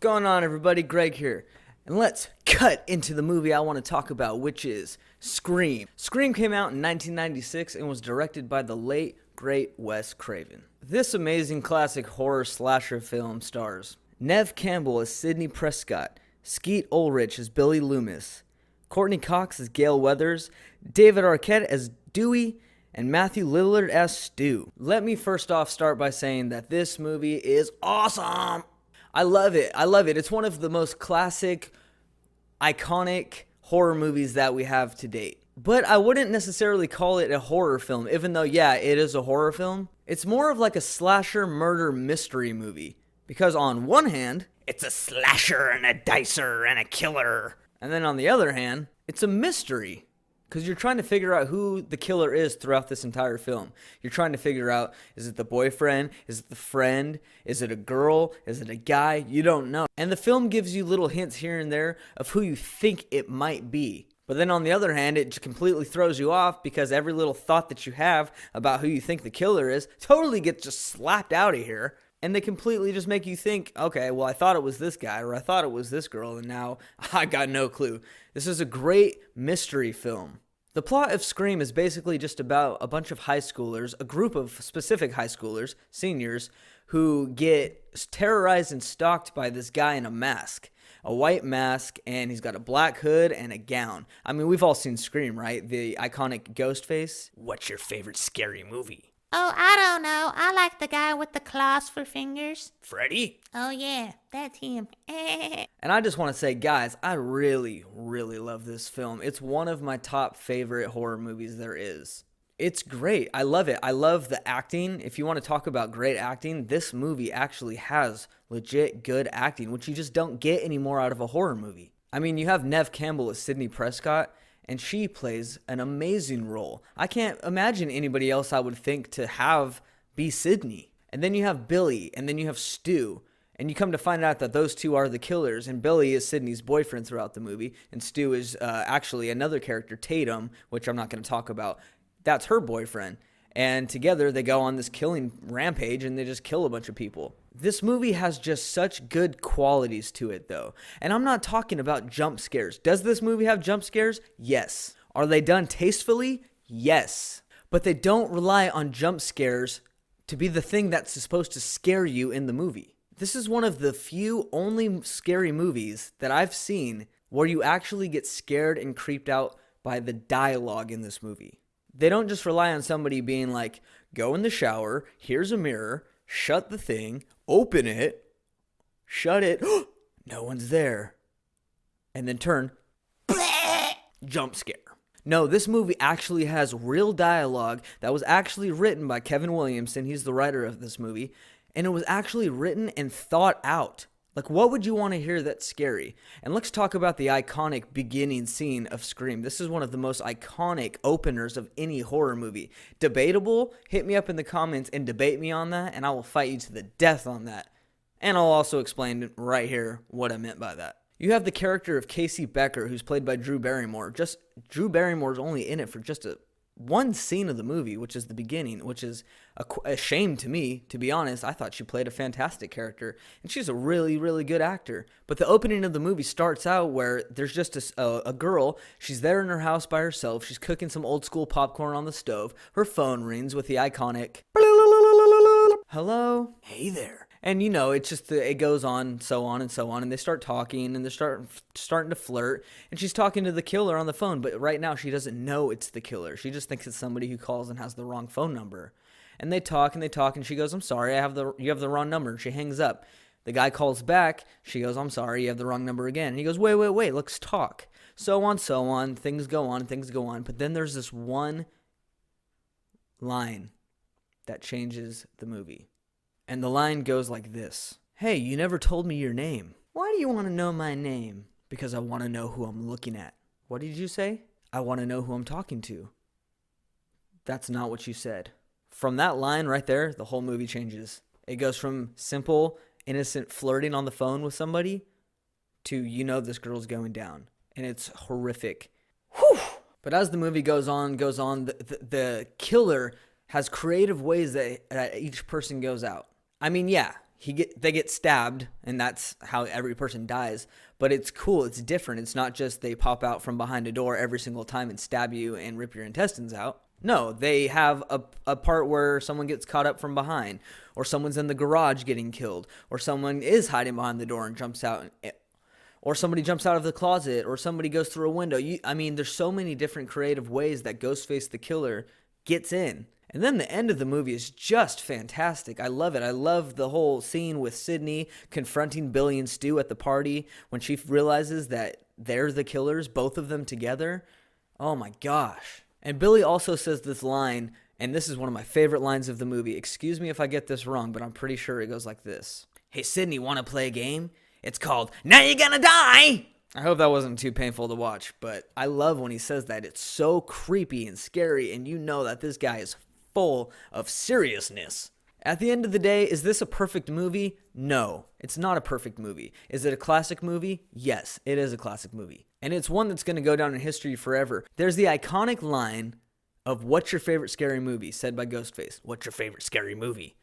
going on, everybody? Greg here. And let's cut into the movie I want to talk about, which is Scream. Scream came out in 1996 and was directed by the late, great Wes Craven. This amazing classic horror slasher film stars Neve Campbell as Sidney Prescott, Skeet Ulrich as Billy Loomis, Courtney Cox as Gale Weathers, David Arquette as Dewey, and Matthew Lillard as Stu. Let me first off start by saying that this movie is awesome. I love it. It's one of the most classic, iconic horror movies that we have to date. But I wouldn't necessarily call it a horror film, even though, yeah, it is a horror film. It's more of like a slasher murder mystery movie. Because on one hand, it's a slasher and a dicer and a killer. And then on the other hand, it's a mystery. Because you're trying to figure out who the killer is throughout this entire film. You're trying to figure out, is it the boyfriend? Is it the friend? Is it a girl? Is it a guy? You don't know. And the film gives you little hints here and there of who you think it might be. But then on the other hand, it just completely throws you off because every little thought that you have about who you think the killer is totally gets just slapped out of here. And they completely just make you think, okay, well, I thought it was this guy or I thought it was this girl, and now I got no clue. This is a great mystery film. The plot of Scream is basically just about a bunch of high schoolers, a group of specific high schoolers, seniors, who get terrorized and stalked by this guy in a mask. A white mask, and he's got a black hood and a gown. I mean, we've all seen Scream, right? The iconic ghost face. What's your favorite scary movie? Oh, I don't know. I like the guy with the claws for fingers. Freddy? Oh, yeah, that's him. And I just want to say, guys, I really, really love this film. It's one of my top favorite horror movies there is. It's great. I love it. I love the acting. If you want to talk about great acting, this movie actually has legit good acting, which you just don't get anymore out of a horror movie. I mean, you have Neve Campbell as Sidney Prescott, and she plays an amazing role. I can't imagine anybody else I would think to have be Sidney. And then you have Billy, and then you have Stu. And you come to find out that those two are the killers, and Billy is Sidney's boyfriend throughout the movie, and Stu is actually another character, Tatum, which I'm not going to talk about. That's her boyfriend. And together they go on this killing rampage and they just kill a bunch of people. This movie has just such good qualities to it, though. And I'm not talking about jump scares. Does this movie have jump scares? Yes. Are they done tastefully? Yes. But they don't rely on jump scares to be the thing that's supposed to scare you in the movie. This is one of the few only scary movies that I've seen where you actually get scared and creeped out by the dialogue in this movie. They don't just rely on somebody being like, go in the shower, here's a mirror, shut the thing, open it, shut it, no one's there, and then turn, jump scare. No, this movie actually has real dialogue that was actually written by Kevin Williamson. He's the writer of this movie, and it was actually written and thought out. Like, what would you want to hear that's scary? And let's talk about the iconic beginning scene of Scream. This is one of the most iconic openers of any horror movie. Debatable? Hit me up in the comments and debate me on that, and I will fight you to the death on that. And I'll also explain right here what I meant by that. You have the character of Casey Becker, who's played by Drew Barrymore. Drew Barrymore's only in it for just one scene of the movie, which is the beginning, which is a shame to me, to be honest. I thought she played a fantastic character, and she's a really, really good actor. But the opening of the movie starts out where there's just a girl. She's there in her house by herself. She's cooking some old school popcorn on the stove. Her phone rings with the iconic, hello? Hey there. And, you know, it's just, it goes on, so on and so on, and they start talking, and they're starting to flirt, and she's talking to the killer on the phone, but right now she doesn't know it's the killer. She just thinks it's somebody who calls and has the wrong phone number. And they talk, and she goes, I'm sorry, you have the wrong number, and she hangs up. The guy calls back, she goes, I'm sorry, you have the wrong number again. And he goes, wait, let's talk. So on, things go on, but then there's this one line that changes the movie. And the line goes like this. Hey, you never told me your name. Why do you want to know my name? Because I want to know who I'm looking at. What did you say? I want to know who I'm talking to. That's not what you said. From that line right there, the whole movie changes. It goes from simple, innocent flirting on the phone with somebody to, you know, this girl's going down. And it's horrific. Whew! But as the movie goes on, the killer has creative ways that each person goes out. I mean, yeah, they get stabbed, and that's how every person dies. But it's cool. It's different. It's not just they pop out from behind a door every single time and stab you and rip your intestines out. No, they have a part where someone gets caught up from behind, or someone's in the garage getting killed, or someone is hiding behind the door and jumps out, or somebody jumps out of the closet, or somebody goes through a window. There's so many different creative ways that Ghostface the Killer gets in. And then the end of the movie is just fantastic. I love it. I love the whole scene with Sydney confronting Billy and Stu at the party when she realizes that they're the killers, both of them together. Oh my gosh. And Billy also says this line, and this is one of my favorite lines of the movie. Excuse me if I get this wrong, but I'm pretty sure it goes like this. Hey, Sydney, want to play a game? It's called Now You're Gonna Die! I hope that wasn't too painful to watch, but I love when he says that. It's so creepy and scary, and you know that this guy is full of seriousness. At the end of the day, is this a perfect movie? No, it's not a perfect movie. Is it a classic movie? Yes, it is a classic movie. And it's one that's going to go down in history forever. There's the iconic line of "What's your favorite scary movie?" said by Ghostface. What's your favorite scary movie?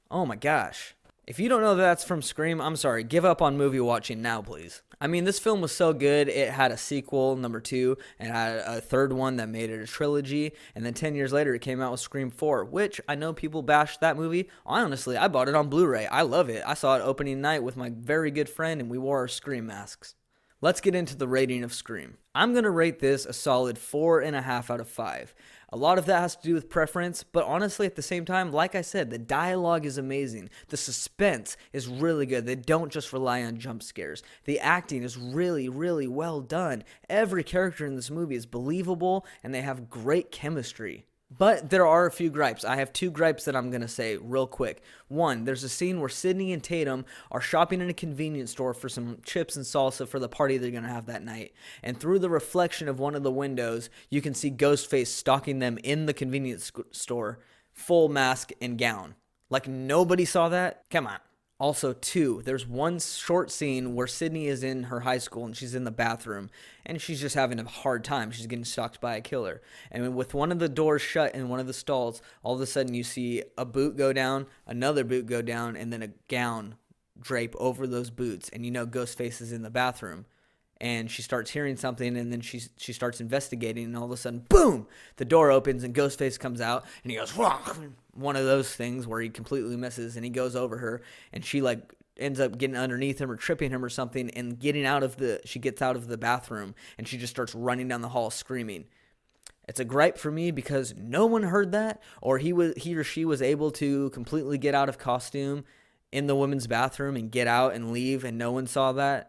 Oh my gosh. If you don't know that that's from Scream, I'm sorry. Give up on movie watching now, please. This film was so good. It had a sequel, number 2, and had a third one that made it a trilogy. And then 10 years later, it came out with Scream 4, which I know people bashed that movie. Honestly, I bought it on Blu-ray. I love it. I saw it opening night with my very good friend, and we wore our Scream masks. Let's get into the rating of Scream. I'm going to rate this a solid 4.5 out of 5. A lot of that has to do with preference, but honestly, at the same time, like I said, the dialogue is amazing. The suspense is really good. They don't just rely on jump scares. The acting is really, really well done. Every character in this movie is believable, and they have great chemistry. But there are a few gripes. I have 2 gripes that I'm going to say real quick. 1, there's a scene where Sydney and Tatum are shopping in a convenience store for some chips and salsa for the party they're going to have that night. And through the reflection of one of the windows, you can see Ghostface stalking them in the convenience store, full mask and gown. Like nobody saw that? Come on. Also, 2, there's one short scene where Sydney is in her high school and she's in the bathroom and she's just having a hard time. She's getting stalked by a killer. And with one of the doors shut in one of the stalls, all of a sudden you see a boot go down, another boot go down, and then a gown drape over those boots. And you know Ghostface is in the bathroom. And she starts hearing something, and then she starts investigating, and all of a sudden, boom, the door opens, and Ghostface comes out, and he goes, wah! One of those things where he completely misses, and he goes over her, and she, ends up getting underneath him or tripping him or something, and she gets out of the bathroom, and she just starts running down the hall screaming. It's a gripe for me because no one heard that, or he or she was able to completely get out of costume in the women's bathroom and get out and leave, and no one saw that.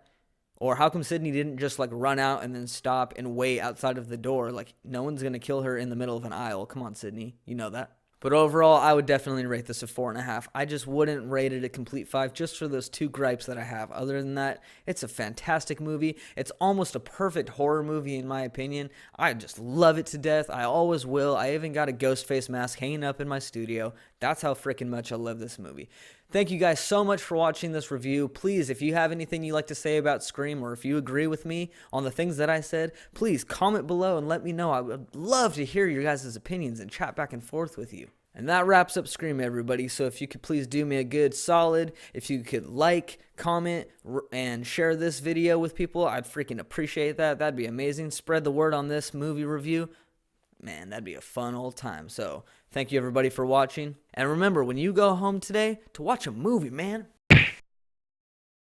Or how come Sydney didn't just run out and then stop and wait outside of the door? No one's going to kill her in the middle of an aisle. Come on, Sydney. You know that. But overall, I would definitely rate this a 4.5. I just wouldn't rate it a complete 5 just for those 2 gripes that I have. Other than that, it's a fantastic movie. It's almost a perfect horror movie in my opinion. I just love it to death. I always will. I even got a Ghostface mask hanging up in my studio. That's how freaking much I love this movie. Thank you guys so much for watching this review. Please, if you have anything you'd like to say about Scream, or if you agree with me on the things that I said, please comment below and let me know. I would love to hear your guys' opinions and chat back and forth with you. And that wraps up Scream, everybody. So if you could please do me a good solid, if you could comment, and share this video with people, I'd freaking appreciate that. That'd be amazing. Spread the word on this movie review. Man, that'd be a fun old time. So thank you everybody for watching. And remember, when you go home today, to watch a movie, man.